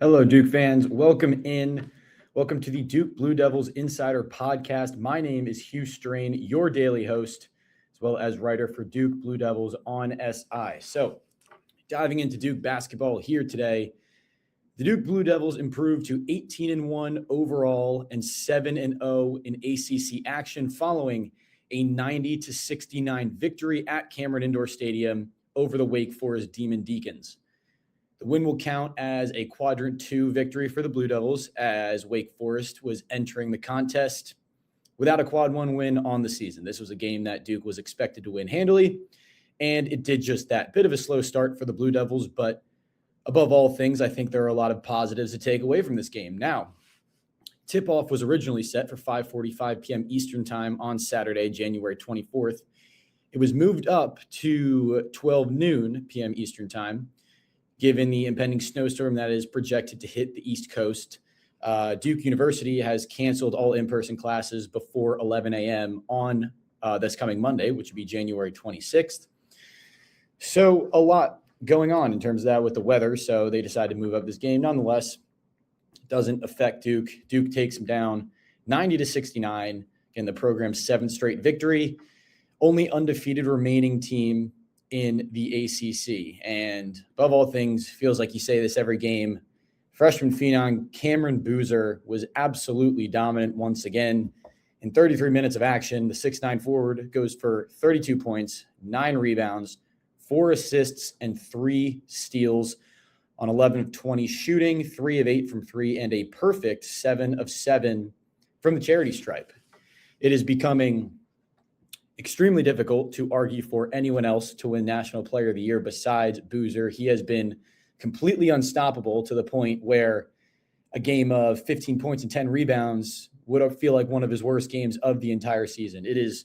Hello, Duke fans. Welcome in. Welcome to the Duke Blue Devils Insider Podcast. My name is Hugh Strain, your daily host, as well as writer for Duke Blue Devils on SI. So, diving into Duke basketball here today, the Duke Blue Devils improved to 18-1 overall and 7-0 in ACC action following a 90-69 victory at Cameron Indoor Stadium over the Wake Forest Demon Deacons. The win will count as a Quadrant 2 victory for the Blue Devils, as Wake Forest was entering the contest without a Quad 1 win on the season. This was a game that Duke was expected to win handily, and it did just that. Bit of a slow start for the Blue Devils, but above all things, I think there are a lot of positives to take away from this game. Now, tip-off was originally set for 5:45 p.m. Eastern Time on Saturday, January 24th. It was moved up to 12 noon p.m. Eastern Time, given the impending snowstorm that is projected to hit the East Coast. Duke University has canceled all in-person classes before 11 a.m. on this coming Monday, which would be January 26th. So a lot going on in terms of that with the weather, so they decided to move up this game. Nonetheless, it doesn't affect Duke. Duke takes them down 90-69. Again, the program's seventh straight victory, only undefeated remaining team in the ACC. And above all things, feels like you say this every game, freshman phenom Cameron Boozer was absolutely dominant once again. In 33 minutes of action, the 6'9" forward goes for 32 points, 9 rebounds, 4 assists, and 3 steals on 11 of 20 shooting, 3 of 8 from 3, and a perfect 7 of 7 from the charity stripe. It is becoming extremely difficult to argue for anyone else to win National Player of the Year besides Boozer. He has been completely unstoppable to the point where a game of 15 points and 10 rebounds would feel like one of his worst games of the entire season. It is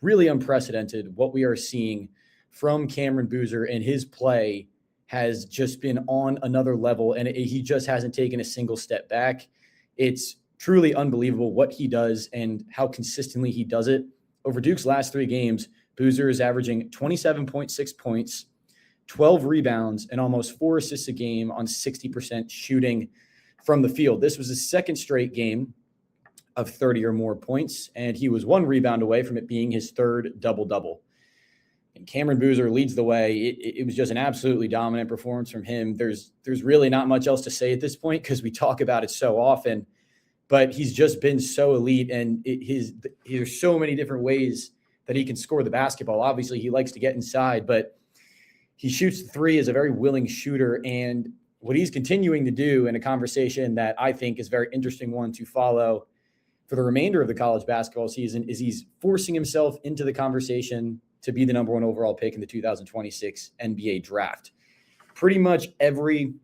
really unprecedented what we are seeing from Cameron Boozer, and his play has just been on another level, and he just hasn't taken a single step back. It's truly unbelievable what he does and how consistently he does it. Over Duke's last 3 games, Boozer is averaging 27.6 points, 12 rebounds, and almost 4 assists a game on 60% shooting from the field. This was his second straight game of 30 or more points, and he was 1 rebound away from it being his third double-double. And Cameron Boozer leads the way. It was just an absolutely dominant performance from him. There's really not much else to say at this point because we talk about it so often. But he's just been so elite, and there's so many different ways that he can score the basketball. Obviously, he likes to get inside, but he shoots the 3 as a very willing shooter. And what he's continuing to do in a conversation that I think is a very interesting one to follow for the remainder of the college basketball season is he's forcing himself into the conversation to be the number 1 overall pick in the 2026 NBA draft. Pretty much every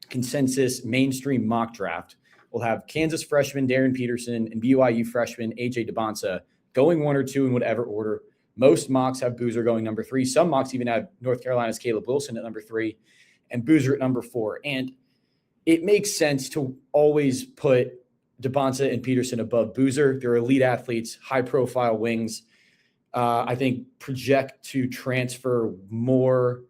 consensus mainstream mock draft will have Kansas freshman Darren Peterson and BYU freshman AJ Debonsa going 1 or 2 in whatever order. Most mocks have Boozer going number 3. Some mocks even have North Carolina's Caleb Wilson at number 3 and Boozer at number 4. And it makes sense to always put Debonsa and Peterson above Boozer. They're elite athletes, high-profile wings. I think project to transfer more,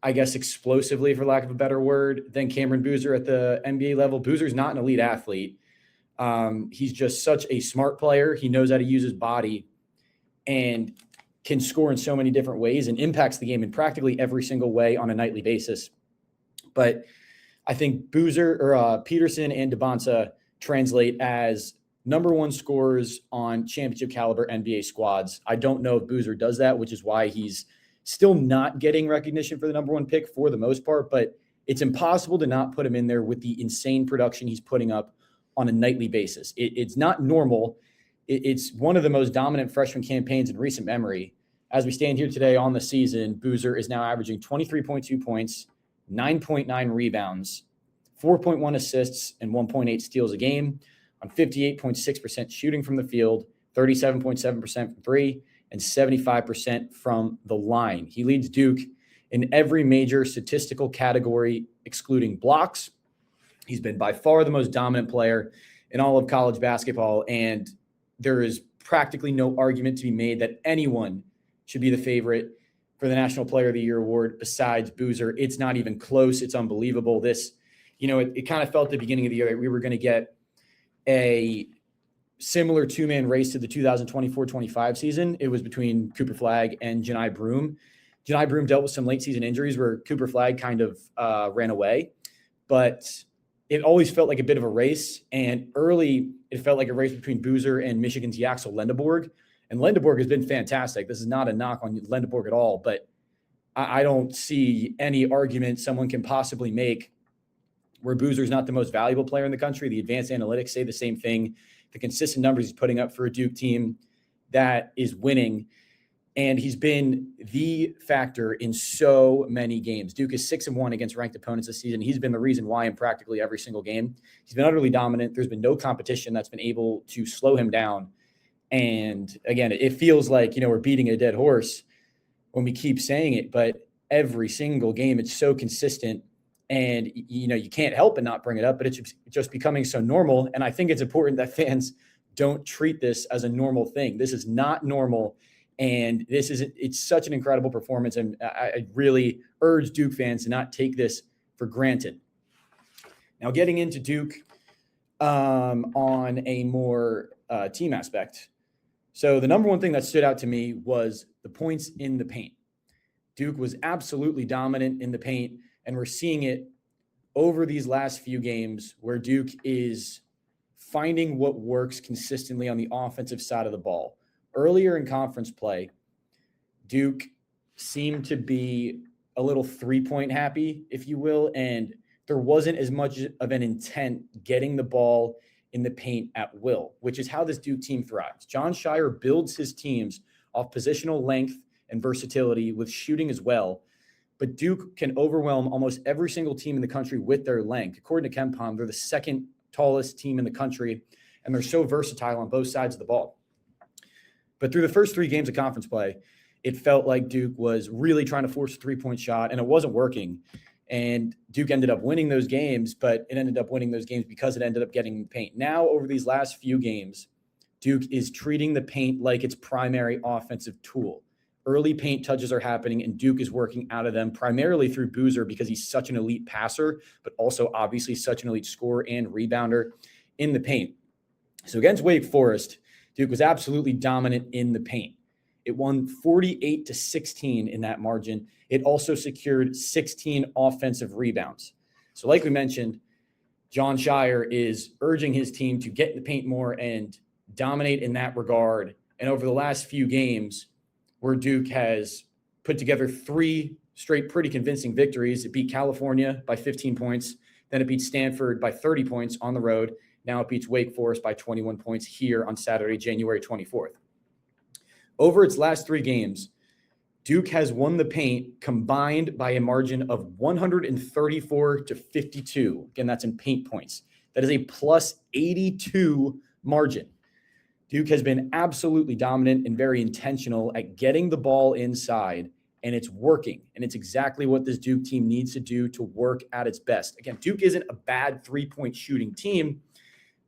I guess, explosively, for lack of a better word, than Cameron Boozer at the NBA level. Boozer's not an elite athlete. He's just such a smart player. He knows how to use his body and can score in so many different ways and impacts the game in practically every single way on a nightly basis. But I think Peterson and Debonsa translate as number 1 scorers on championship caliber NBA squads. I don't know if Boozer does that, which is why he's still not getting recognition for the number 1 pick for the most part, but it's impossible to not put him in there with the insane production he's putting up on a nightly basis. It's not normal. It's one of the most dominant freshman campaigns in recent memory. As we stand here today on the season, Boozer is now averaging 23.2 points, 9.9 rebounds, 4.1 assists, and 1.8 steals a game on 58.6% shooting from the field, 37.7% from 3, and 75% from the line. He leads Duke in every major statistical category, excluding blocks. He's been by far the most dominant player in all of college basketball, and there is practically no argument to be made that anyone should be the favorite for the National Player of the Year award besides Boozer. It's not even close. It's unbelievable. This it kind of felt at the beginning of the year that we were going to get a similar two-man race to the 2024-25 season. It was between Cooper Flagg and Johni Broome. Johni Broome dealt with some late season injuries where Cooper Flagg kind of ran away, but it always felt like a bit of a race. And early, it felt like a race between Boozer and Michigan's Yaxel Lendeborg. And Lendeborg has been fantastic. This is not a knock on Lendeborg at all, but I don't see any argument someone can possibly make where Boozer's not the most valuable player in the country. The advanced analytics say the same thing. The consistent numbers he's putting up for a Duke team that is winning. And he's been the factor in so many games. Duke is 6-1 against ranked opponents this season. He's been the reason why in practically every single game. He's been utterly dominant. There's been no competition that's been able to slow him down. And again, it feels like, we're beating a dead horse when we keep saying it, but every single game, it's so consistent. And, you can't help but not bring it up, but it's just becoming so normal. And I think it's important that fans don't treat this as a normal thing. This is not normal. And it's such an incredible performance. And I really urge Duke fans to not take this for granted. Now, getting into Duke on a more team aspect. So the number one thing that stood out to me was the points in the paint. Duke was absolutely dominant in the paint. And we're seeing it over these last few games where Duke is finding what works consistently on the offensive side of the ball. Earlier in conference play, Duke seemed to be a little three-point happy, if you will, and there wasn't as much of an intent getting the ball in the paint at will, which is how this Duke team thrives. Jon Scheyer builds his teams off positional length and versatility with shooting as well. But Duke can overwhelm almost every single team in the country with their length. According to KenPom, they're the second tallest team in the country, and they're so versatile on both sides of the ball. But through the first three games of conference play, it felt like Duke was really trying to force a three-point shot, and it wasn't working. And Duke ended up winning those games, but it ended up winning those games because it ended up getting paint. Now, over these last few games, Duke is treating the paint like its primary offensive tool. Early paint touches are happening, and Duke is working out of them primarily through Boozer because he's such an elite passer, but also obviously such an elite scorer and rebounder in the paint. So against Wake Forest, Duke was absolutely dominant in the paint. It won 48-16 in that margin. It also secured 16 offensive rebounds. So like we mentioned, Jon Scheyer is urging his team to get in the paint more and dominate in that regard. And over the last few games, where Duke has put together three straight pretty convincing victories. It beat California by 15 points. Then it beat Stanford by 30 points on the road. Now it beats Wake Forest by 21 points here on Saturday, January 24th. Over its last three games, Duke has won the paint combined by a margin of 134-52. Again, that's in paint points. That is a plus 82 margin. Duke has been absolutely dominant and very intentional at getting the ball inside, and it's working. And it's exactly what this Duke team needs to do to work at its best. Again, Duke isn't a bad three-point shooting team,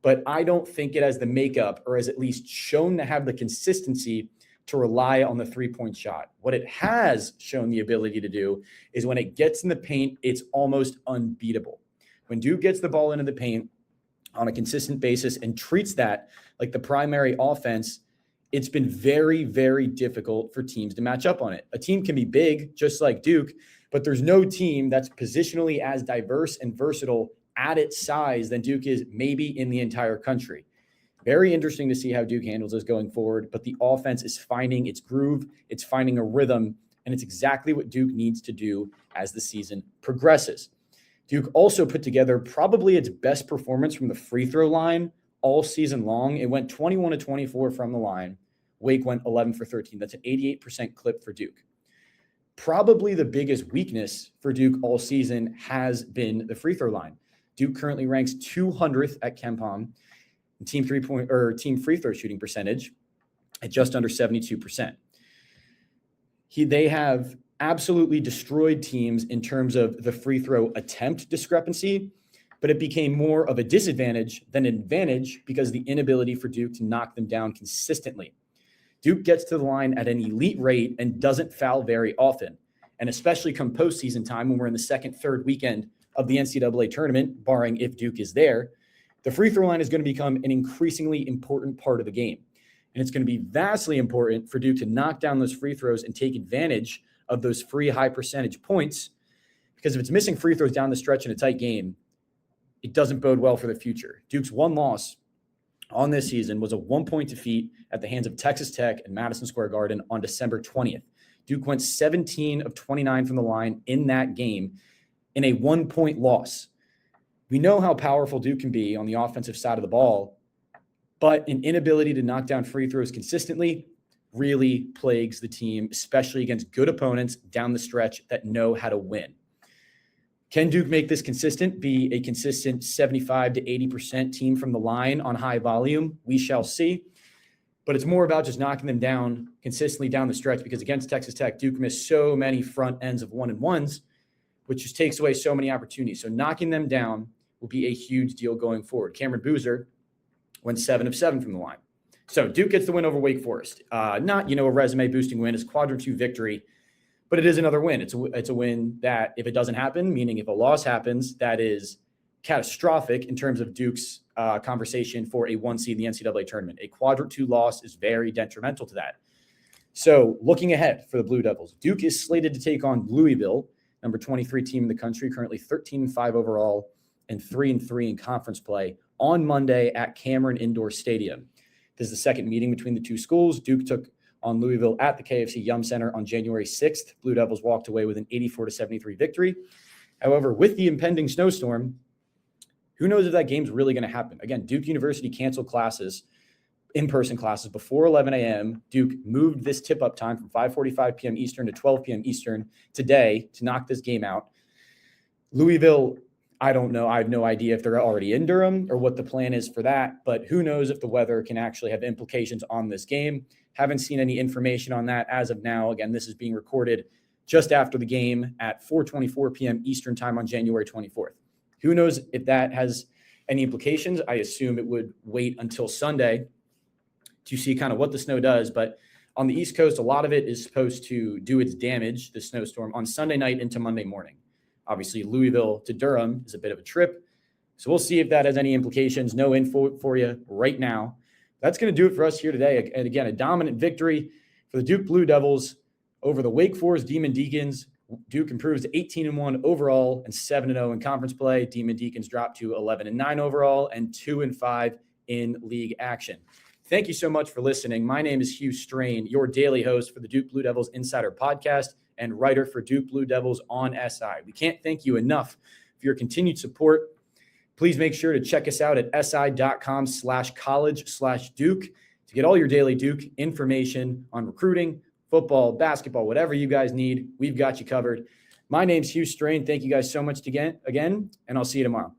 but I don't think it has the makeup or has at least shown to have the consistency to rely on the three-point shot. What it has shown the ability to do is when it gets in the paint, it's almost unbeatable. When Duke gets the ball into the paint on a consistent basis and treats that like the primary offense, it's been very, very difficult for teams to match up on it. A team can be big, just like Duke, but there's no team that's positionally as diverse and versatile at its size than Duke is maybe in the entire country. Very interesting to see how Duke handles this going forward, but the offense is finding its groove, it's finding a rhythm, and it's exactly what Duke needs to do as the season progresses. Duke also put together probably its best performance from the free throw line all season long. It went 21-24 from the line. Wake went 11 for 13. That's an 88% clip for Duke. Probably the biggest weakness for Duke all season has been the free throw line. Duke currently ranks 200th at KenPom in team free throw shooting percentage at just under 72%. They have absolutely destroyed teams in terms of the free throw attempt discrepancy, but it became more of a disadvantage than an advantage because of the inability for Duke to knock them down consistently. Duke gets to the line at an elite rate and doesn't foul very often. And especially come postseason time when we're in the second, third weekend of the NCAA tournament, barring if Duke is there, the free throw line is going to become an increasingly important part of the game. And it's going to be vastly important for Duke to knock down those free throws and take advantage of those free high percentage points. Because if it's missing free throws down the stretch in a tight game, it doesn't bode well for the future. Duke's one loss on this season was a 1-point defeat at the hands of Texas Tech and Madison Square Garden on December 20th. Duke went 17 of 29 from the line in that game in a 1-point loss. We know how powerful Duke can be on the offensive side of the ball, but an inability to knock down free throws consistently really plagues the team, especially against good opponents down the stretch that know how to win. Can Duke make this consistent, be a consistent 75 to 80% team from the line on high volume? We shall see. But it's more about just knocking them down consistently down the stretch, because against Texas Tech, Duke missed so many front ends of 1-and-1s, which just takes away so many opportunities. So knocking them down will be a huge deal going forward. Cameron Boozer went 7 of 7 from the line. So Duke gets the win over Wake Forest. Not, a resume-boosting win. It's quadrant 2 victory, but it is another win. It's a win that, if it doesn't happen, meaning if a loss happens, that is catastrophic in terms of Duke's conversation for a 1 seed in the NCAA tournament. A quadrant 2 loss is very detrimental to that. So looking ahead for the Blue Devils, Duke is slated to take on Louisville, number 23 team in the country, currently 13-5 overall and 3-3 in conference play, on Monday at Cameron Indoor Stadium. This is the second meeting between the two schools. Duke took on Louisville at the KFC Yum Center on January 6th. Blue Devils walked away with an 84-73 victory. However, with the impending snowstorm, who knows if that game's really going to happen? Again, Duke University canceled classes, in-person classes, before 11 a.m. Duke moved this tip-up time from 5:45 p.m. Eastern to 12 p.m. Eastern today to knock this game out. Louisville, I don't know. I have no idea if they're already in Durham or what the plan is for that, but who knows if the weather can actually have implications on this game. Haven't seen any information on that as of now. Again, this is being recorded just after the game at 4:24 p.m. Eastern time on January 24th. Who knows if that has any implications? I assume it would wait until Sunday to see kind of what the snow does. But on the East Coast, a lot of it is supposed to do its damage, the snowstorm, on Sunday night into Monday morning. Obviously, Louisville to Durham is a bit of a trip. So we'll see if that has any implications. No info for you right now. That's going to do it for us here today. And again, a dominant victory for the Duke Blue Devils over the Wake Forest Demon Deacons. Duke improves to 18-1 overall and 7-0 in conference play. Demon Deacons drop to 11-9 overall and 2-5 in league action. Thank you so much for listening. My name is Hugh Strain, your daily host for the Duke Blue Devils Insider Podcast and writer for Duke Blue Devils on SI. We can't thank you enough for your continued support. Please make sure to check us out at si.com/college/Duke to get all your daily Duke information on recruiting, football, basketball, whatever you guys need. We've got you covered. My name's Hugh Strain. Thank you guys so much again, and I'll see you tomorrow.